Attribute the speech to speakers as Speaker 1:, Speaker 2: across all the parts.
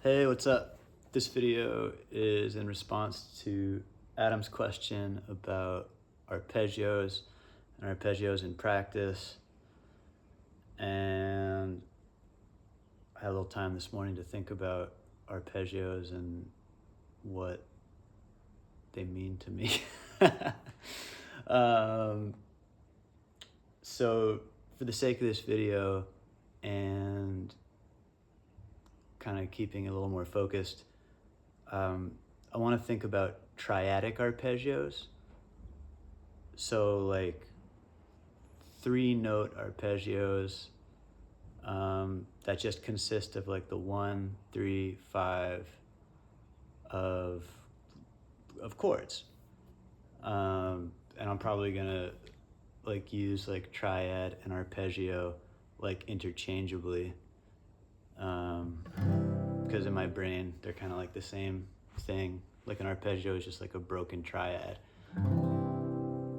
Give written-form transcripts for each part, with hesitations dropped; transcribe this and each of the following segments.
Speaker 1: Hey, what's up? This video is in response to Adam's question about arpeggios and arpeggios in practice. And I had a little time this morning to think about arpeggios and what they mean to me. So for the sake of this video and kind of keeping it a little more focused, I want to think about triadic arpeggios. So like 3-note arpeggios that just consist of like the 1, 3, 5 of chords. And I'm probably gonna like use like triad and arpeggio like interchangeably. Because in my brain they're kind of like the same thing. Like an arpeggio is just like a broken triad.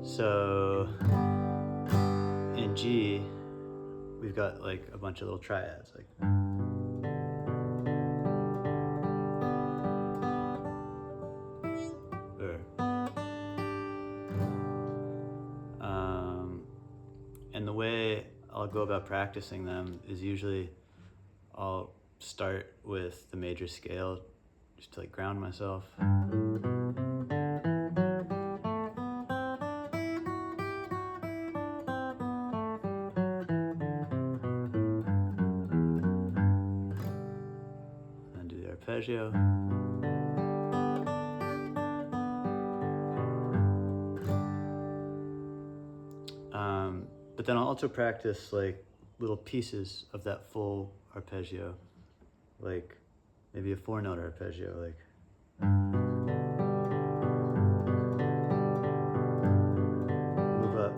Speaker 1: So in G we've got like a bunch of little triads, like and the way I'll go about practicing them is usually I'll start with the major scale just to like ground myself. And do the arpeggio. But then I'll also practice like little pieces of that full arpeggio, like maybe a 4-note arpeggio, like move up,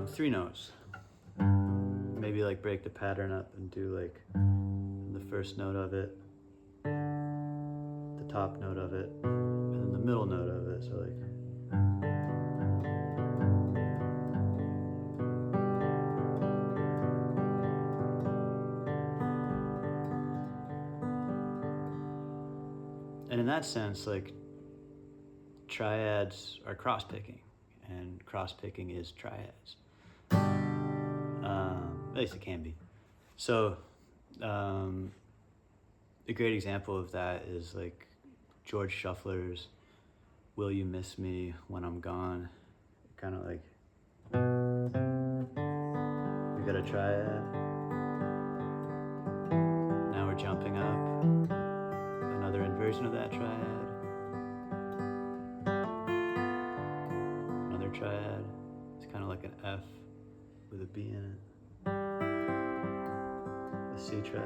Speaker 1: three notes. Maybe like break the pattern up and do like the first note of it, the top note of it, and then the middle note of it. So like and in that sense, like triads are cross-picking, and cross-picking is triads. At least it can be. So a great example of that is like George Shuffler's "Will You Miss Me When I'm Gone." Kind of like we got a triad. Now we're jumping up. Another inversion of that triad. Another triad. It's kind of like an F with a B in it. A C triad.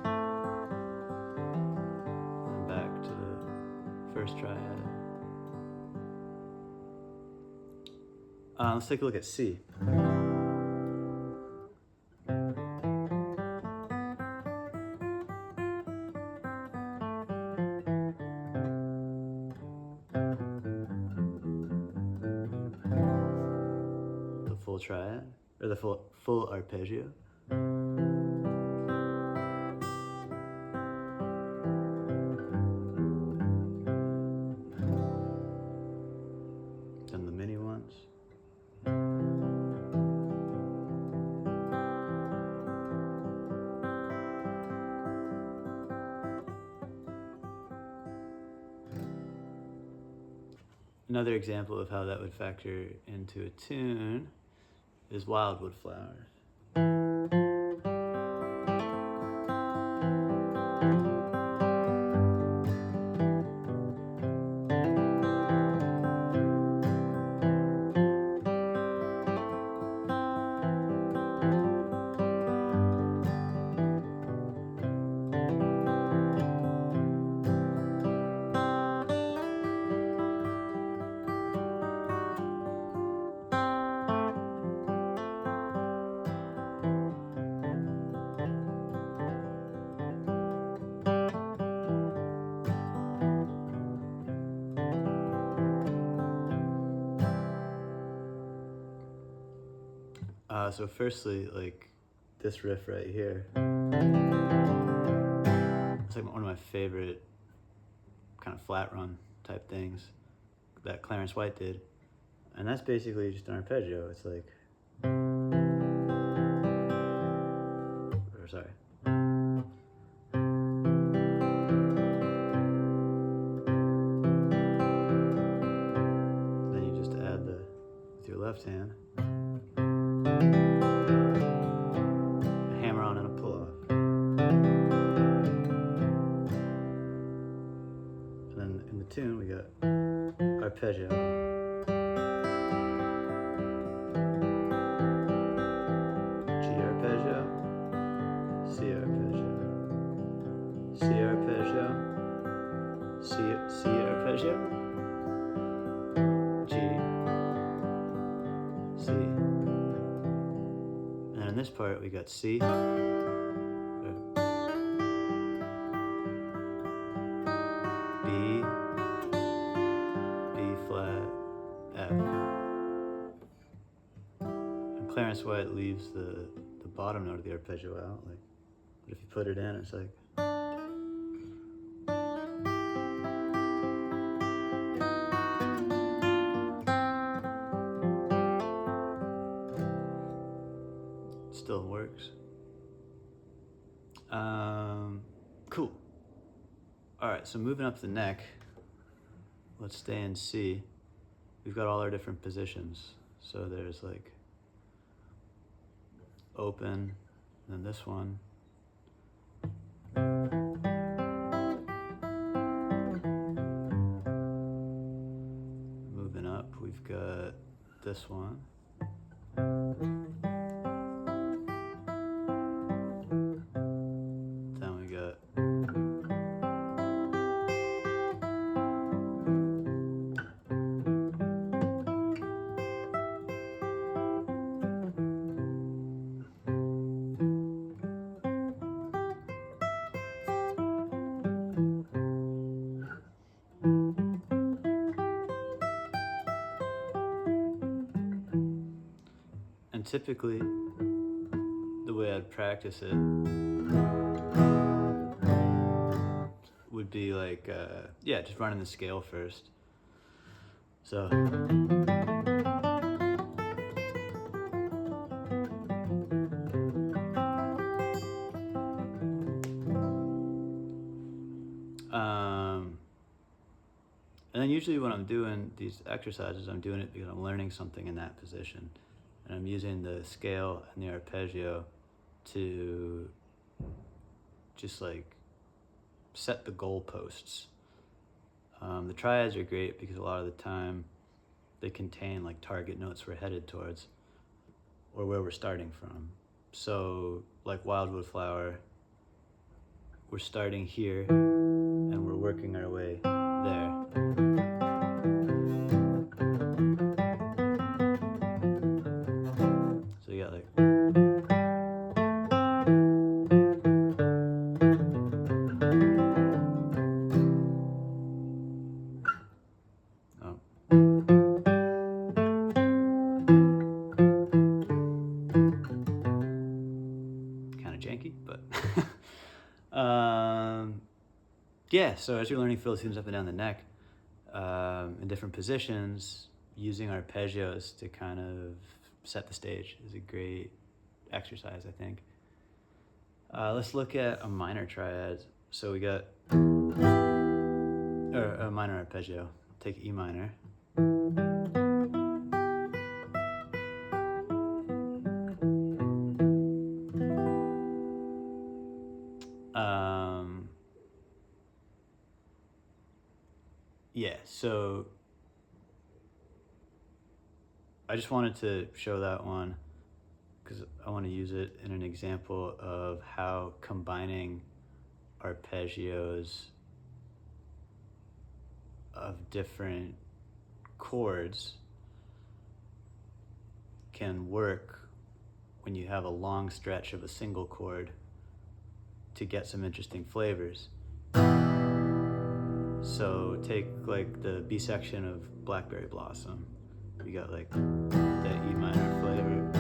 Speaker 1: And back to the first triad. Let's take a look at C. The full triad, or the full arpeggio. Then the mini ones. Another example of how that would factor into a tune is Wildwood Flower. So firstly, like this riff right here, it's like one of my favorite kind of flat run type things that Clarence White did. And that's basically just an arpeggio. It's like, or sorry. Then you just add with your left hand, a hammer on and a pull off. And then in the tune, we got arpeggio. G arpeggio, C arpeggio, C arpeggio, C arpeggio, G, C. And in this part we got C, B, B flat, F. And Clarence White leaves the bottom note of the arpeggio out, like, but if you put it in, it's like, it still works. Cool. All right, so moving up the neck, let's stay in C. We've got all our different positions. So there's like open, and then this one. Moving up, we've got this one. Then we got typically, the way I'd practice it would be like, yeah, just running the scale first. So. And then usually when I'm doing these exercises, I'm doing it because I'm learning something in that position. And I'm using the scale and the arpeggio to just like set the goalposts. The triads are great because a lot of the time they contain like target notes we're headed towards or where we're starting from. So like Wildwood Flower, we're starting here and we're working our way there. So you got like, oh. Kind of janky, but yeah, so as you're learning fill tunes up and down the neck, in different positions, using arpeggios to kind of set the stage is a great exercise, I think. Let's look at a minor triad. So we got, or a minor arpeggio. Take E minor. Yeah, so I just wanted to show that one because I want to use it in an example of how combining arpeggios of different chords can work when you have a long stretch of a single chord to get some interesting flavors. So take like the B section of Blackberry Blossom. You got like that E minor flavor.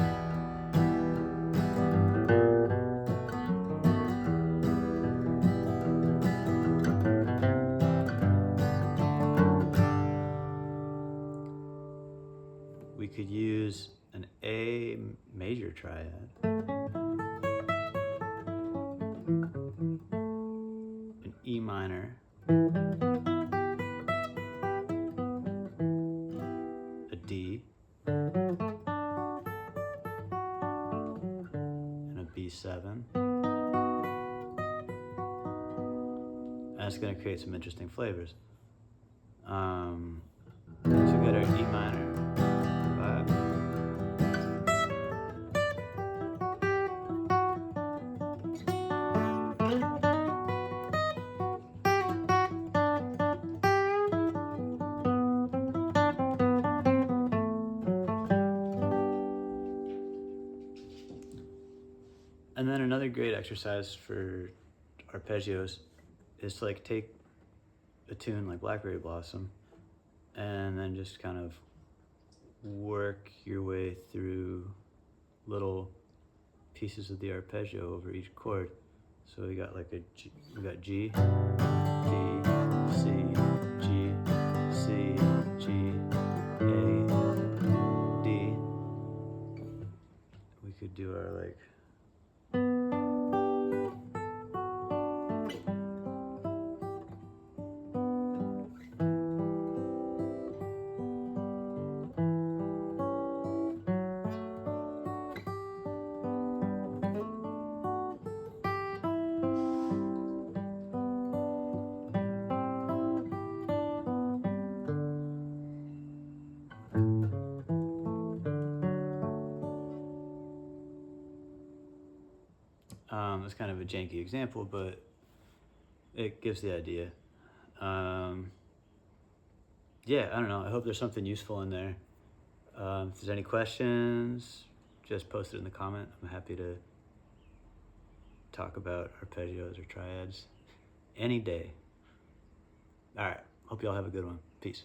Speaker 1: that's going to create some interesting flavors. So we got our D minor 5. And then another great exercise for arpeggios is to like take a tune like Blackberry Blossom and then just kind of work your way through little pieces of the arpeggio over each chord. So we got like we got G, D, C, G, C, G, A, D. We could do our like it's kind of a janky example, but it gives the idea. Yeah, I don't know. I hope there's something useful in there. If there's any questions, just post it in the comment. I'm happy to talk about arpeggios or triads any day. All right. Hope you all have a good one. Peace.